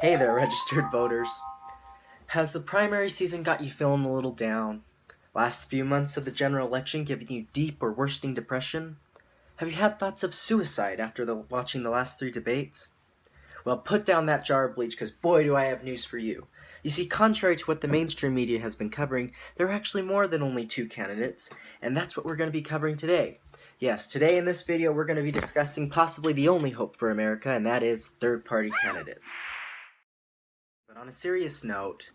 Hey there, registered voters. Has the primary season got you feeling a little down? Last few months of the general election giving you deep or worsening depression? Have you had thoughts of suicide after watching the last 3 debates? Well, put down that jar of bleach, because boy do I have news for you. You see, contrary to what the mainstream media has been covering, there are actually more than only 2 candidates, and that's what we're going to be covering today. Yes, today in this video we're going to be discussing possibly the only hope for America, and that is third-party candidates. But on a serious note,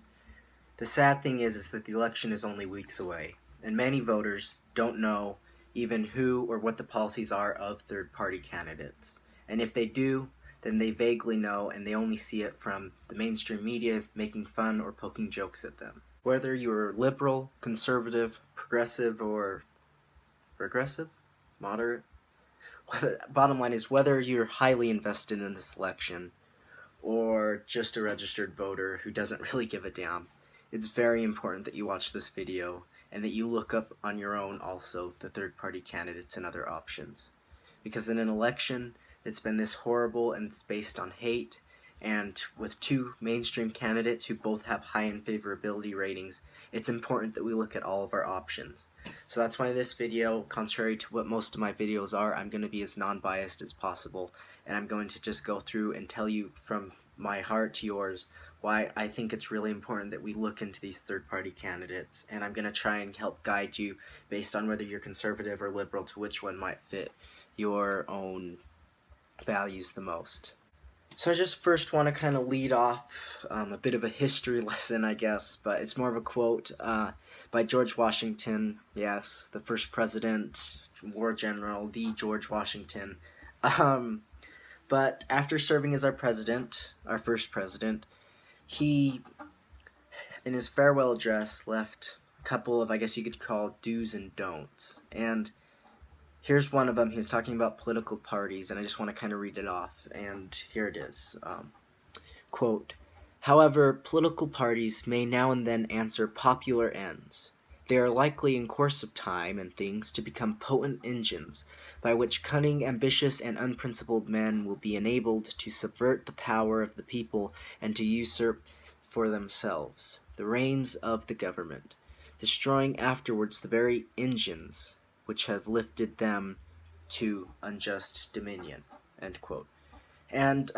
the sad thing is that the election is only weeks away, and many voters don't know even who or what the policies are of third-party candidates. And if they do, then they vaguely know, and they only see it from the mainstream media making fun or poking jokes at them. Whether you're liberal, conservative, progressive, or regressive, moderate, bottom line is whether you're highly invested in this election or just a registered voter who doesn't really give a damn, it's very important that you watch this video and that you look up on your own also the third-party candidates and other options. Because in an election that's been this horrible and it's based on hate, and with 2 mainstream candidates who both have high unfavorability ratings, it's important that we look at all of our options. So that's why this video, contrary to what most of my videos are, I'm going to be as non-biased as possible, and I'm going to just go through and tell you from my heart to yours why I think it's really important that we look into these third-party candidates, and I'm going to try and help guide you based on whether you're conservative or liberal to which one might fit your own values the most. So I just first want to kind of lead off a bit of a history lesson, I guess, but it's more of a quote by George Washington, yes, the first president, war general, the George Washington. But after serving as our president, our first president, he, in his farewell address, left a couple of, I guess you could call, do's and don'ts. And here's one of them. He was talking about political parties, and I just want to kind of read it off, and here it is. Quote, "However, political parties may now and then answer popular ends. They are likely in course of time and things to become potent engines by which cunning, ambitious, and unprincipled men will be enabled to subvert the power of the people and to usurp for themselves the reins of the government, destroying afterwards the very engines which have lifted them to unjust dominion." End quote. And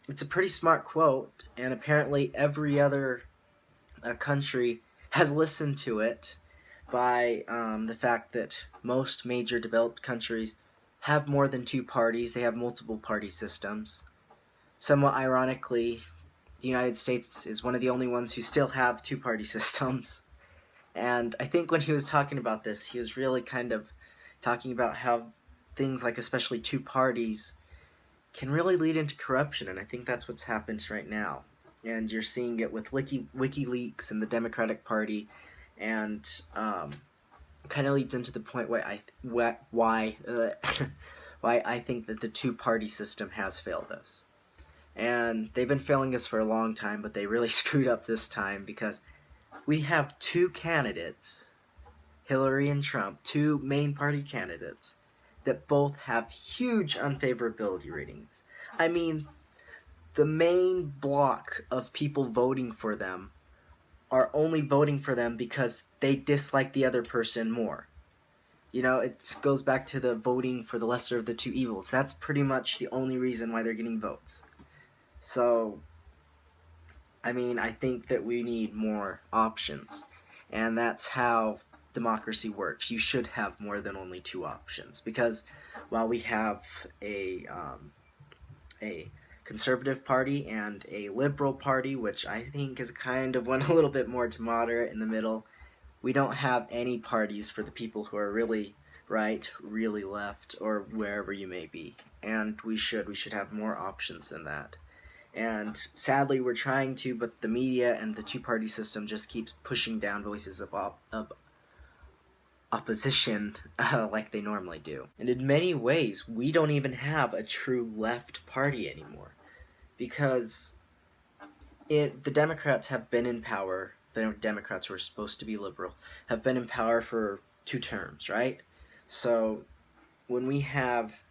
it's a pretty smart quote, and apparently every other country has listened to it by the fact that most major developed countries have more than 2 parties. They have multiple party systems. Somewhat ironically, the United States is one of the only ones who still have 2 party systems. And I think when he was talking about this, he was really kind of talking about how things like especially 2 parties can really lead into corruption, and I think that's what's happened right now. And you're seeing it with WikiLeaks and the Democratic Party, and kind of leads into the point why why I think that the 2-party system has failed us. And they've been failing us for a long time, but they really screwed up this time because we have 2 candidates, Hillary and Trump, 2 main party candidates, that both have huge unfavorability ratings. I mean, the main block of people voting for them are only voting for them because they dislike the other person more. You know, it goes back to the voting for the lesser of the 2 evils. That's pretty much the only reason why they're getting votes. So, I mean, I think that we need more options, and that's how democracy works. You should have more than only 2 options, because while we have a conservative party and a liberal party, which I think is kind of one a little bit more to moderate in the middle, we don't have any parties for the people who are really right, really left, or wherever you may be. And we should have more options than that. And sadly, we're trying to, but the media and the 2-party system just keeps pushing down voices of opposition like they normally do. And in many ways, we don't even have a true left party anymore, because the Democrats have been in power. The Democrats, who are supposed to be liberal, have been in power for 2 terms, right? So when we have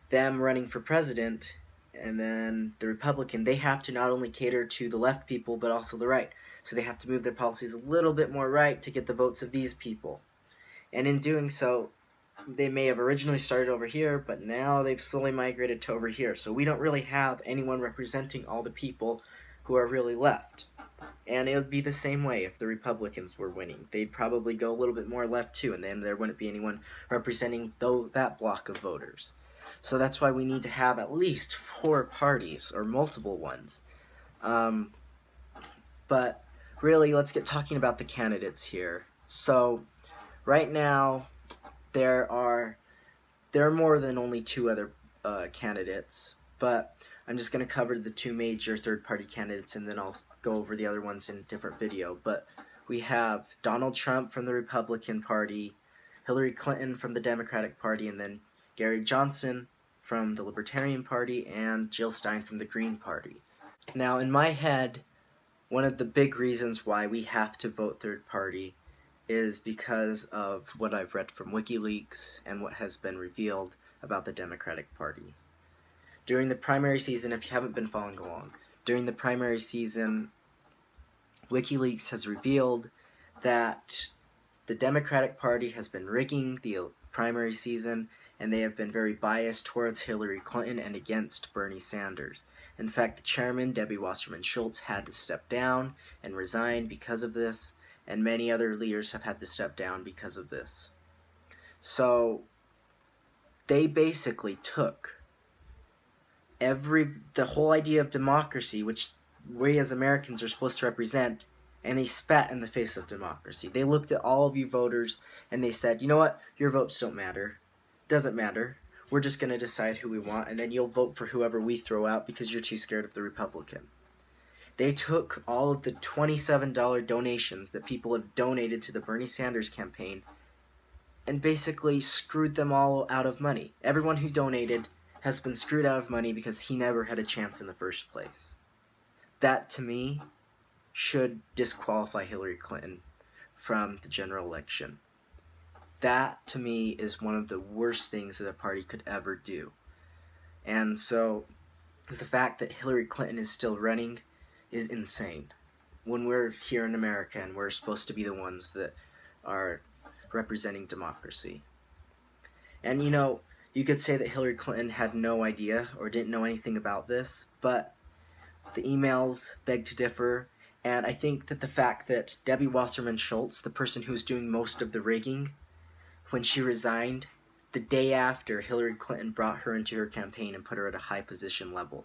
them running for president, and then the Republican, they have to not only cater to the left people, but also the right. So they have to move their policies a little bit more right to get the votes of these people. And in doing so, they may have originally started over here, but now they've slowly migrated to over here. So we don't really have anyone representing all the people who are really left. And it would be the same way if the Republicans were winning. They'd probably go a little bit more left too, and then there wouldn't be anyone representing that block of voters. So that's why we need to have at least 4 parties, or multiple ones. But really, let's get talking about the candidates here. So right now, there are more than only 2 other candidates, but I'm just going to cover the 2 major third-party candidates, and then I'll go over the other ones in a different video. But we have Donald Trump from the Republican Party, Hillary Clinton from the Democratic Party, and then Gary Johnson from the Libertarian Party, and Jill Stein from the Green Party. Now, in my head, one of the big reasons why we have to vote third party is because of what I've read from WikiLeaks and what has been revealed about the Democratic Party. During the primary season, if you haven't been following along, during the primary season, WikiLeaks has revealed that the Democratic Party has been rigging the primary season, and they have been very biased towards Hillary Clinton and against Bernie Sanders. In fact, the chairman, Debbie Wasserman Schultz, had to step down and resign because of this, and many other leaders have had to step down because of this. So they basically took the whole idea of democracy, which we as Americans are supposed to represent, and they spat in the face of democracy. They looked at all of you voters and they said, you know what, your votes don't matter. Doesn't matter. We're just going to decide who we want, and then you'll vote for whoever we throw out because you're too scared of the Republican. They took all of the $27 donations that people have donated to the Bernie Sanders campaign and basically screwed them all out of money. Everyone who donated has been screwed out of money because he never had a chance in the first place. That, to me, should disqualify Hillary Clinton from the general election. That, to me, is one of the worst things that a party could ever do. And so, the fact that Hillary Clinton is still running is insane. When we're here in America and we're supposed to be the ones that are representing democracy. And you know, you could say that Hillary Clinton had no idea or didn't know anything about this, but the emails beg to differ. And I think that the fact that Debbie Wasserman Schultz, the person who's doing most of the rigging, when she resigned, the day after, Hillary Clinton brought her into her campaign and put her at a high position level.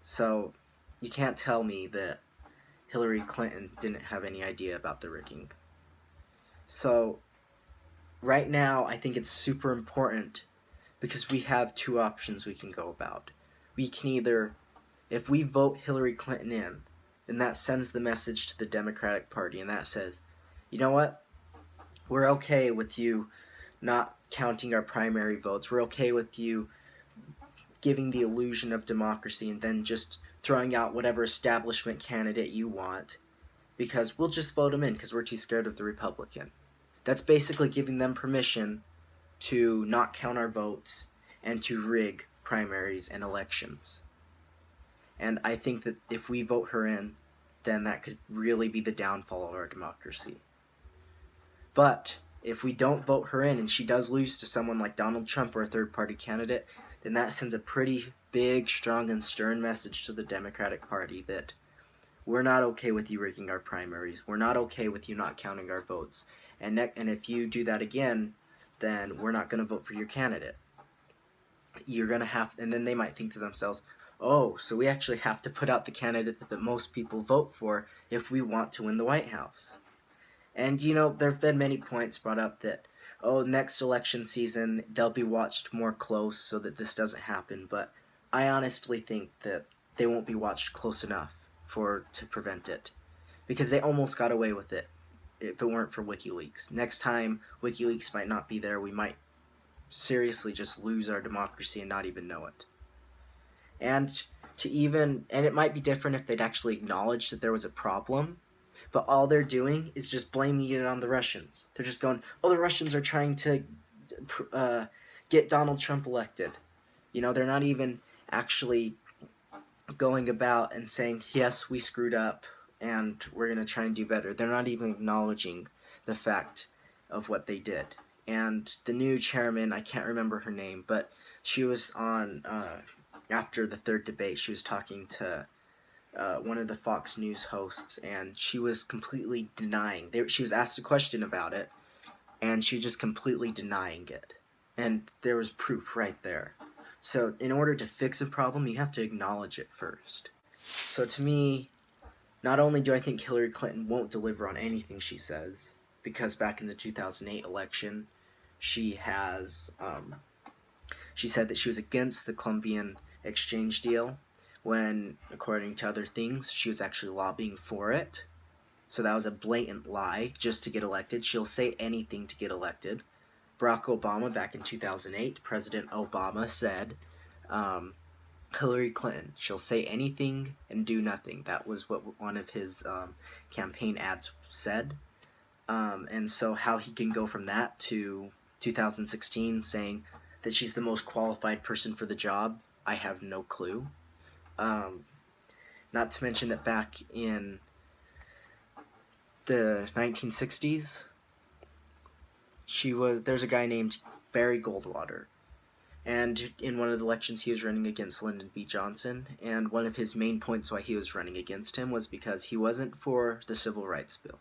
So you can't tell me that Hillary Clinton didn't have any idea about the rigging. So right now, I think it's super important because we have 2 options we can go about. We can either, if we vote Hillary Clinton in, then that sends the message to the Democratic Party, and that says, you know what? We're okay with you not counting our primary votes. We're okay with you giving the illusion of democracy and then just throwing out whatever establishment candidate you want because we'll just vote him in because we're too scared of the Republican. That's basically giving them permission to not count our votes and to rig primaries and elections. And I think that if we vote her in, then that could really be the downfall of our democracy. But if we don't vote her in and she does lose to someone like Donald Trump or a third-party candidate, then that sends a pretty big, strong, and stern message to the Democratic Party that we're not okay with you rigging our primaries. We're not okay with you not counting our votes. And if you do that again, then we're not going to vote for your candidate. You're going to have, and then they might think to themselves, oh, so we actually have to put out the candidate that most people vote for if we want to win the White House. And, you know, there have been many points brought up that, oh, next election season, they'll be watched more close so that this doesn't happen. But I honestly think that they won't be watched close enough to prevent it. Because they almost got away with it if it weren't for WikiLeaks. Next time, WikiLeaks might not be there. We might seriously just lose our democracy and not even know it. And it might be different if they'd actually acknowledged that there was a problem. But all they're doing is just blaming it on the Russians. They're just going, oh, the Russians are trying to get Donald Trump elected. You know, they're not even actually going about and saying, yes, we screwed up and we're going to try and do better. They're not even acknowledging the fact of what they did. And the new chairman, I can't remember her name, but she was on, after the third debate, she was talking to one of the Fox News hosts, and she was completely denying. She was asked a question about it, and she was just completely denying it. And there was proof right there. So in order to fix a problem, you have to acknowledge it first. So to me, not only do I think Hillary Clinton won't deliver on anything she says, because back in the 2008 election, she said that she was against the Colombian exchange deal, when, according to other things, she was actually lobbying for it. So that was a blatant lie just to get elected. She'll say anything to get elected. Barack Obama, back in 2008, President Obama said, Hillary Clinton, she'll say anything and do nothing. That was what one of his campaign ads said. And so how he can go from that to 2016 saying that she's the most qualified person for the job, I have no clue. Not to mention that back in the 1960s, there's a guy named Barry Goldwater, and in one of the elections he was running against Lyndon B. Johnson, and one of his main points why he was running against him was because he wasn't for the Civil Rights Bill.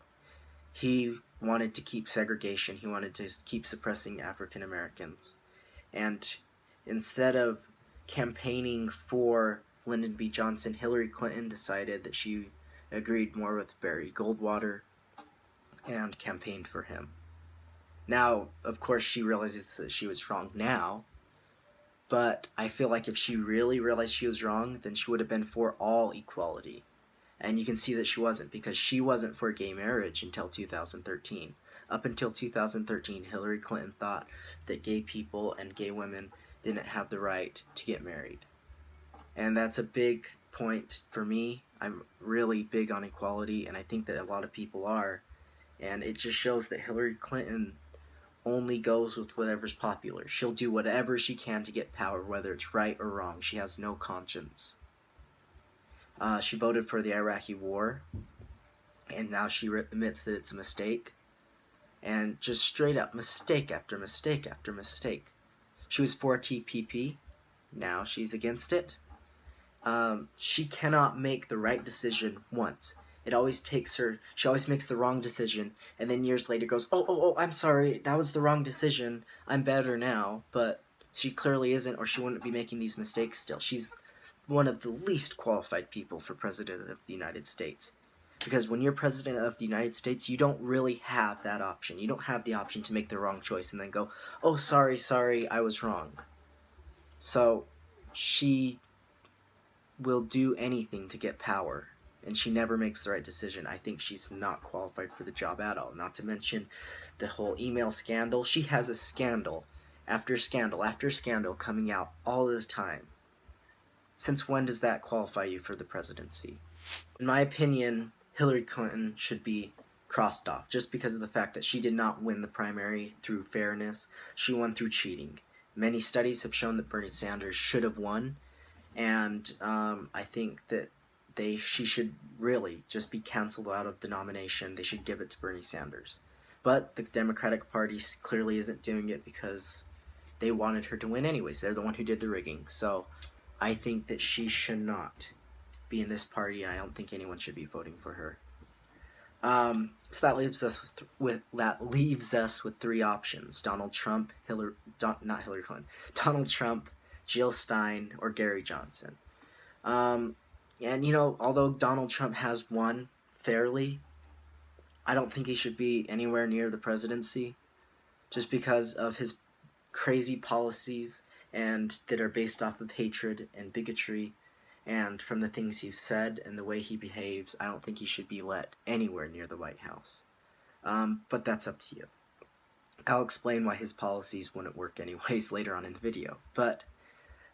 He wanted to keep segregation, he wanted to keep suppressing African Americans, and instead of campaigning for Lyndon B. Johnson, Hillary Clinton decided that she agreed more with Barry Goldwater and campaigned for him. Now, of course, she realizes that she was wrong now, but I feel like if she really realized she was wrong, then she would have been for all equality. And you can see that she wasn't, because she wasn't for gay marriage until 2013. Up until 2013, Hillary Clinton thought that gay people and gay women didn't have the right to get married. And that's a big point for me. I'm really big on equality, and I think that a lot of people are. And it just shows that Hillary Clinton only goes with whatever's popular. She'll do whatever she can to get power, whether it's right or wrong. She has no conscience. She voted for the Iraqi war, and now she admits that it's a mistake. And just straight up mistake after mistake after mistake. She was for TPP, now she's against it. She cannot make the right decision once. It always takes her, she always makes the wrong decision, and then years later goes, oh, I'm sorry, that was the wrong decision, I'm better now, but she clearly isn't, or she wouldn't be making these mistakes still. She's one of the least qualified people for President of the United States. Because when you're President of the United States, you don't really have that option. You don't have the option to make the wrong choice and then go, oh, sorry, I was wrong. So, she will do anything to get power, and she never makes the right decision. I think she's not qualified for the job at all. Not to mention the whole email scandal. She has a scandal after scandal after scandal coming out all the time. Since when does that qualify you for the presidency? In my opinion, Hillary Clinton should be crossed off just because of the fact that she did not win the primary through fairness. She won through cheating. Many studies have shown that Bernie Sanders should have won, and I think that she should really just be canceled out of the nomination. They should give it to Bernie Sanders. But the Democratic Party clearly isn't doing it because they wanted her to win anyways. They're the one who did the rigging. So I think that she should not be in this party, and I don't think anyone should be voting for her. So that leaves us with three options: Donald Trump, Donald Trump, Jill Stein, or Gary Johnson. And although Donald Trump has won fairly, I don't think he should be anywhere near the presidency, just because of his crazy policies and that are based off of hatred and bigotry. And from the things he's said and the way he behaves, I don't think he should be let anywhere near the White House. But that's up to you. I'll explain why his policies wouldn't work anyways later on in the video. But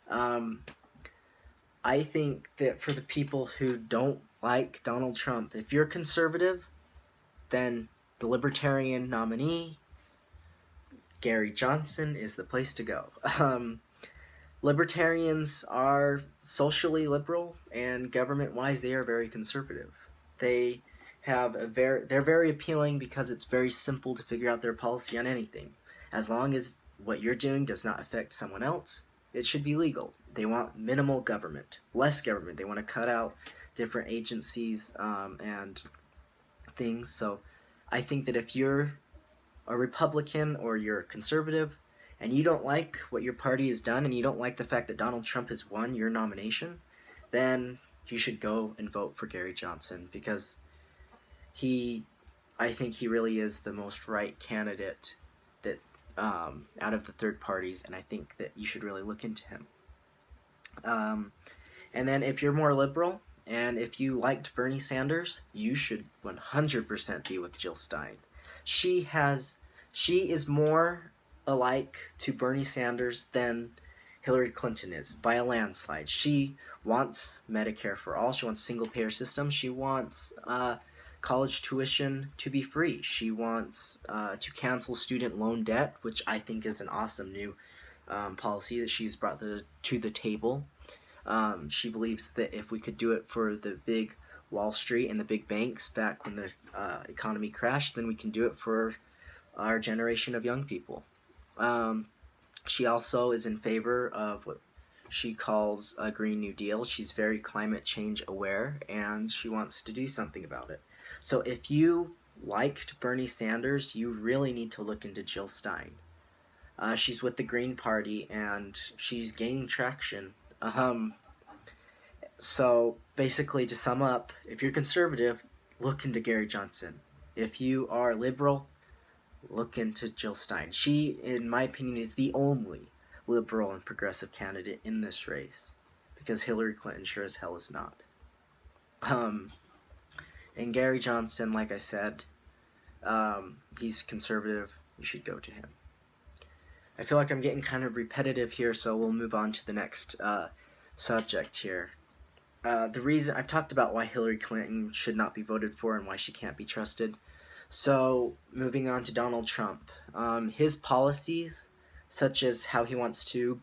I think that for the people who don't like Donald Trump, if you're conservative, then the Libertarian nominee, Gary Johnson, is the place to go. Libertarians are socially liberal, and government-wise, they are very conservative. They they're very appealing because it's very simple to figure out their policy on anything. As long as what you're doing does not affect someone else, it should be legal. They want minimal government, less government. They want to cut out different agencies and things. So I think that if you're a Republican or you're a conservative and you don't like what your party has done and you don't like the fact that Donald Trump has won your nomination, then you should go and vote for Gary Johnson, because I think he really is the most right candidate that out of the third parties, and I think that you should really look into him. And then if you're more liberal and if you liked Bernie Sanders, you should 100% be with Jill Stein. She is more alike to Bernie Sanders than Hillary Clinton is, by a landslide. She wants Medicare for all. She wants single-payer system. She wants college tuition to be free. She wants to cancel student loan debt, which I think is an awesome new policy that she's brought to the table. She believes that if we could do it for the big Wall Street and the big banks back when the economy crashed, then we can do it for our generation of young people. She also is in favor of what she calls a Green New Deal. She's very climate change aware, and she wants to do something about it. So if you liked Bernie Sanders, you really need to look into Jill Stein. She's with the Green Party, and she's gaining traction. So basically, to sum up, if you're conservative, look into Gary Johnson. If you are liberal, look into Jill Stein. She, in my opinion, is the only liberal and progressive candidate in this race, because Hillary Clinton sure as hell is not. And Gary Johnson, like I said, he's conservative. You should go to him. I feel like I'm getting kind of repetitive here, so we'll move on to the next subject here. The reason I've talked about why Hillary Clinton should not be voted for and why she can't be trusted. So moving on to Donald Trump, his policies, such as how he wants to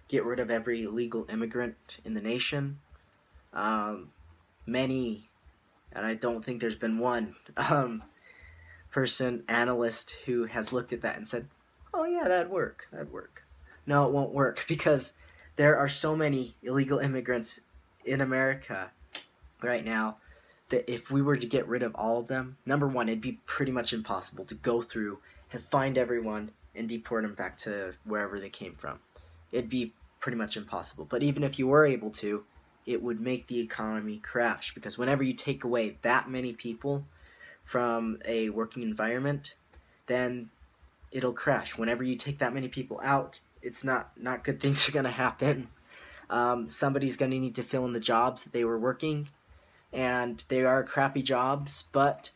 get rid of every illegal immigrant in the nation, many, and I don't think there's been one analyst who has looked at that and said, oh yeah, that'd work. No, it won't work, because there are so many illegal immigrants in America right now that if we were to get rid of all of them, number one, it'd be pretty much impossible to go through and find everyone and deport them back to wherever they came from. It'd be pretty much impossible. But even if you were able to, it would make the economy crash, because whenever you take away that many people from a working environment, then it'll crash. Whenever you take that many people out, it's not good things are going to happen. Somebody's going to need to fill in the jobs that they were working, and they are crappy jobs, but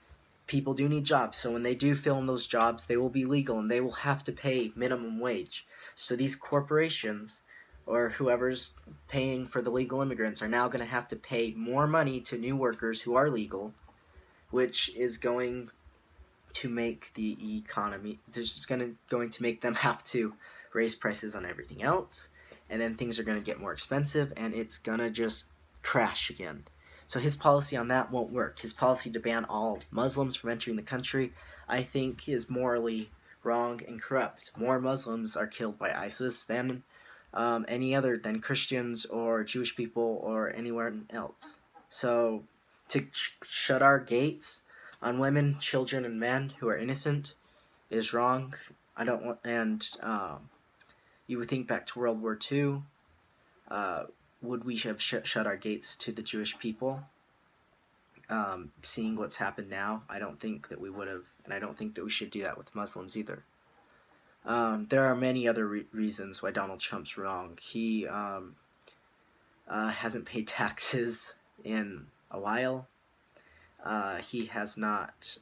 people do need jobs. So when they do fill in those jobs, they will be legal, and they will have to pay minimum wage. So these corporations, or whoever's paying for the legal immigrants, are now going to have to pay more money to new workers who are legal, which is going to make the economy, just going to make them have to raise prices on everything else, and then things are going to get more expensive, and it's going to just crash again. So his policy on that won't work. His policy to ban all Muslims from entering the country, I think, is morally wrong and corrupt. More Muslims are killed by ISIS than than Christians or Jewish people or anywhere else. So to shut our gates on women, children, and men who are innocent is wrong. I don't want, and you would think back to World War II. Would we have shut our gates to the Jewish people? Seeing what's happened now, I don't think that we would have, and I don't think that we should do that with Muslims either. There are many other reasons why Donald Trump's wrong. He hasn't paid taxes in a while. He has not.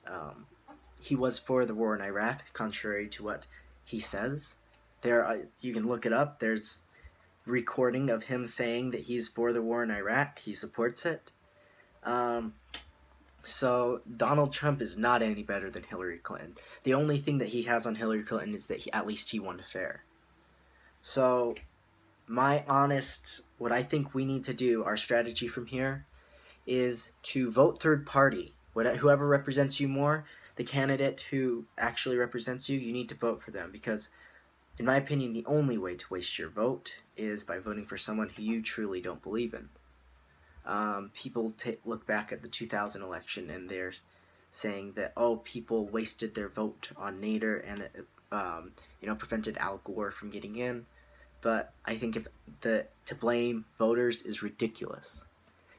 He was for the war in Iraq, contrary to what he says. You can look it up. There's recording of him saying that he's for the war in Iraq. He supports it. So Donald Trump is not any better than Hillary Clinton. The only thing that he has on Hillary Clinton is that at least he won fair. So what I think we need to do, our strategy from here, is to vote third party. Whoever represents you more, the candidate who actually represents you, you need to vote for them, because in my opinion, the only way to waste your vote is by voting for someone who you truly don't believe in. People look back at the 2000 election and they're saying that, oh, people wasted their vote on Nader and it, prevented Al Gore from getting in. But I think to blame voters is ridiculous.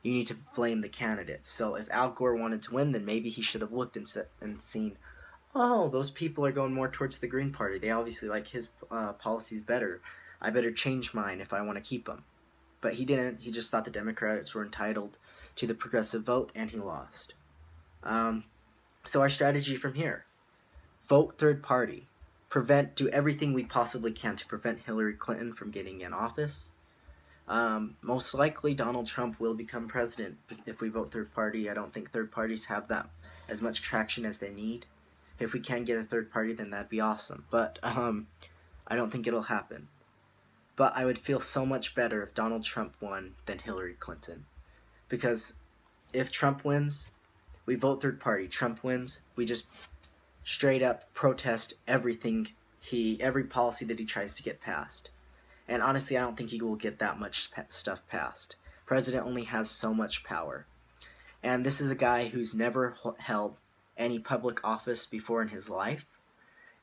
You need to blame the candidates. So if Al Gore wanted to win, then maybe he should have looked and seen, oh, those people are going more towards the Green Party. They obviously like his policies better. I better change mine if I want to keep them. But he didn't. He just thought the Democrats were entitled to the progressive vote, and he lost. So our strategy from here: vote third party, do everything we possibly can to prevent Hillary Clinton from getting in office. Most likely Donald Trump will become president if we vote third party. I don't think third parties have that as much traction as they need. If we can get a third party, then that'd be awesome. But I don't think it'll happen. But I would feel so much better if Donald Trump won than Hillary Clinton. Because if Trump wins, we vote third party. Trump wins, we just straight up protest every policy that he tries to get passed. And honestly, I don't think he will get that much stuff passed. President only has so much power. And this is a guy who's never held any public office before in his life.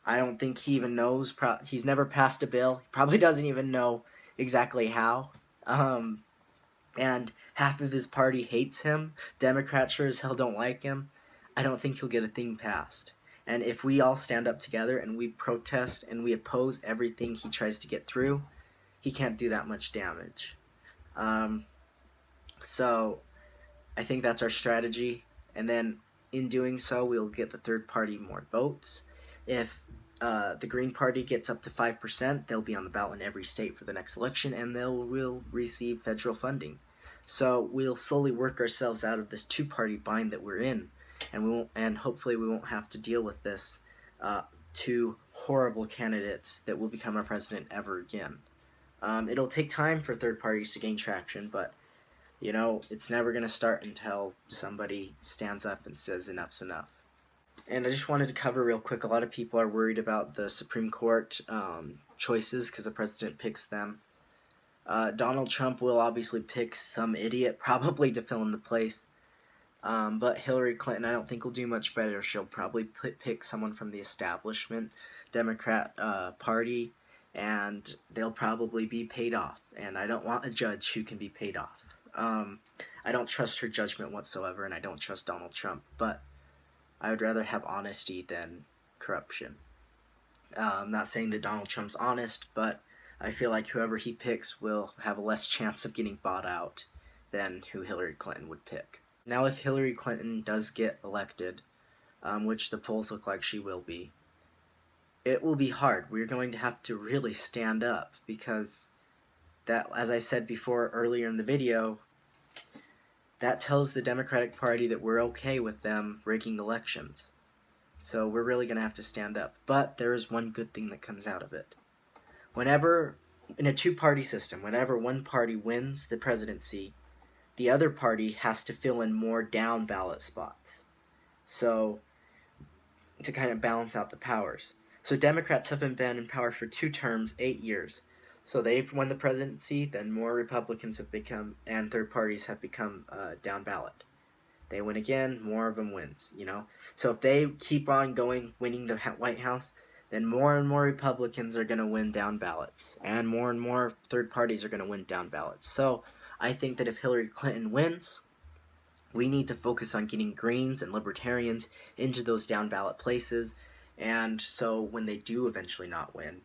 I don't think he even knows. He's never passed a bill. He probably doesn't even know exactly how. And half of his party hates him. Democrats sure as hell don't like him. I don't think he'll get a thing passed. And if we all stand up together and we protest and we oppose everything he tries to get through, he can't do that much damage. So I think that's our strategy. And then in doing so, we'll get the third party more votes. If the Green Party gets up to 5%, they'll be on the ballot in every state for the next election, and will receive federal funding. So we'll slowly work ourselves out of this two-party bind that we're in, and hopefully we won't have to deal with this two horrible candidates that will become our president ever again. It'll take time for third parties to gain traction, but it's never going to start until somebody stands up and says enough's enough. And I just wanted to cover real quick, a lot of people are worried about the Supreme Court choices because the president picks them. Donald Trump will obviously pick some idiot, probably to fill in the place. But Hillary Clinton, I don't think will do much better. She'll probably pick someone from the establishment Democrat Party, and they'll probably be paid off. And I don't want a judge who can be paid off. I don't trust her judgment whatsoever, and I don't trust Donald Trump. But I would rather have honesty than corruption. I'm not saying that Donald Trump's honest, but I feel like whoever he picks will have a less chance of getting bought out than who Hillary Clinton would pick. Now, if Hillary Clinton does get elected, which the polls look like she will be, it will be hard. We're going to have to really stand up because that, as I said before earlier in the video, that tells the Democratic Party that we're okay with them rigging elections. So we're really going to have to stand up. But there is one good thing that comes out of it. Whenever, in a two-party system, whenever one party wins the presidency, the other party has to fill in more down ballot spots. So, to kind of balance out the powers. So Democrats haven't been in power for 2 terms, 8 years. So they've won the presidency, then more Republicans have become, and third parties have become down ballot. They win again, more of them wins, So if they keep on winning the White House, then more and more Republicans are going to win down ballots, and more third parties are going to win down ballots. So I think that if Hillary Clinton wins, we need to focus on getting Greens and Libertarians into those down ballot places, and so when they do eventually not win,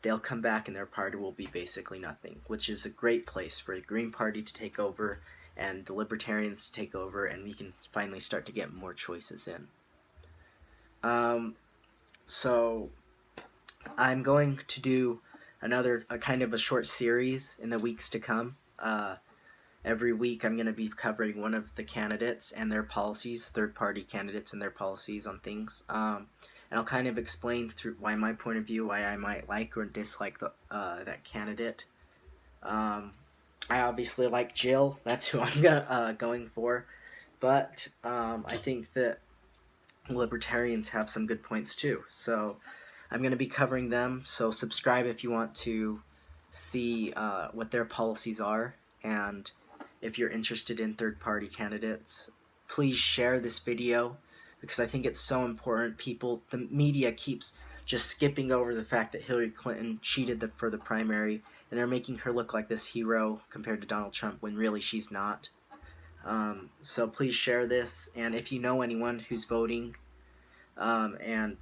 they'll come back and their party will be basically nothing, which is a great place for the Green Party to take over and the Libertarians to take over, and we can finally start to get more choices in. So I'm going to do a kind of a short series in the weeks to come. Every week I'm going to be covering one of the candidates and their policies, third-party candidates and their policies on things. And I'll kind of explain through why my point of view, why I might like or dislike that candidate. I obviously like Jill. That's who I'm going for. But I think that libertarians have some good points too. So I'm going to be covering them. So subscribe if you want to see what their policies are. And if you're interested in third-party candidates, please share this video because I think it's so important. The media keeps just skipping over the fact that Hillary Clinton cheated for the primary, and they're making her look like this hero compared to Donald Trump when really she's not. So please share this, and if you know anyone who's voting and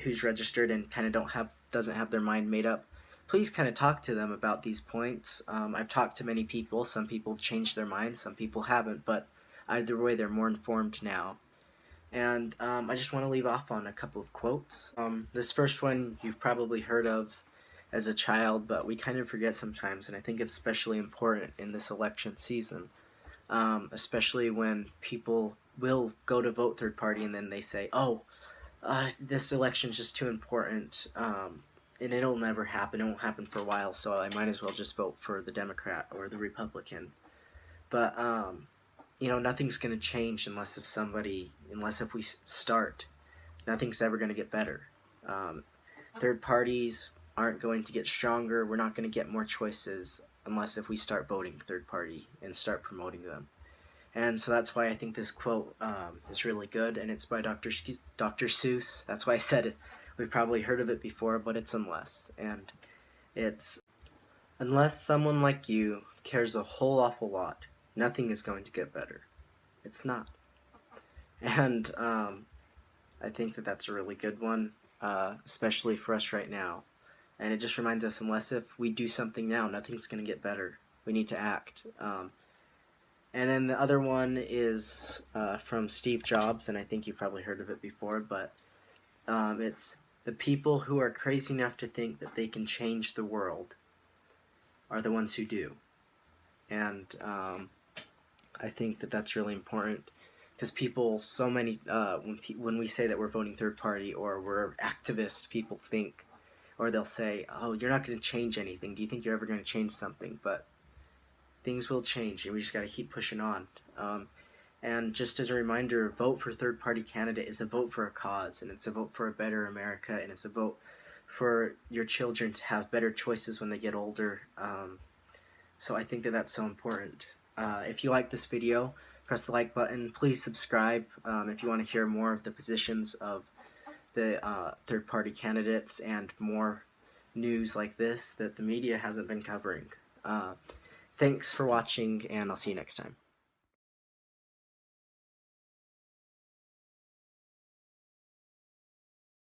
who's registered and kind of doesn't have their mind made up, please kind of talk to them about these points. I've talked to many people. Some people have changed their minds, some people haven't, but either way, they're more informed now. And I just want to leave off on a couple of quotes. This first one you've probably heard of as a child, but we kind of forget sometimes, and I think it's especially important in this election season, especially when people will go to vote third party and then they say, oh, this election's just too important, and it'll never happen. It won't happen for a while, so I might as well just vote for the Democrat or the Republican. But nothing's going to change unless if we start. Nothing's ever going to get better. Third parties aren't going to get stronger. We're not going to get more choices unless if we start voting third party and start promoting them. And so that's why I think this quote is really good, and it's by Dr. Seuss. That's why I said it. We've probably heard of it before, but it's unless. And it's, unless someone like you cares a whole awful lot, nothing is going to get better. It's not. And I think that that's a really good one, especially for us right now. And it just reminds us, unless if we do something now, nothing's going to get better. We need to act. And then the other one is from Steve Jobs, and I think you've probably heard of it before, but it's, the people who are crazy enough to think that they can change the world are the ones who do. And I think that that's really important because people, so many, when we say that we're voting third party or we're activists, people think, or they'll say, oh, you're not going to change anything. Do you think you're ever going to change something? But things will change, and we just got to keep pushing on. And just as a reminder, vote for third-party candidate is a vote for a cause, and it's a vote for a better America, and it's a vote for your children to have better choices when they get older. So I think that that's so important. If you like this video, press the like button. Please subscribe if you want to hear more of the positions of the third-party candidates and more news like this that the media hasn't been covering. Thanks for watching, and I'll see you next time.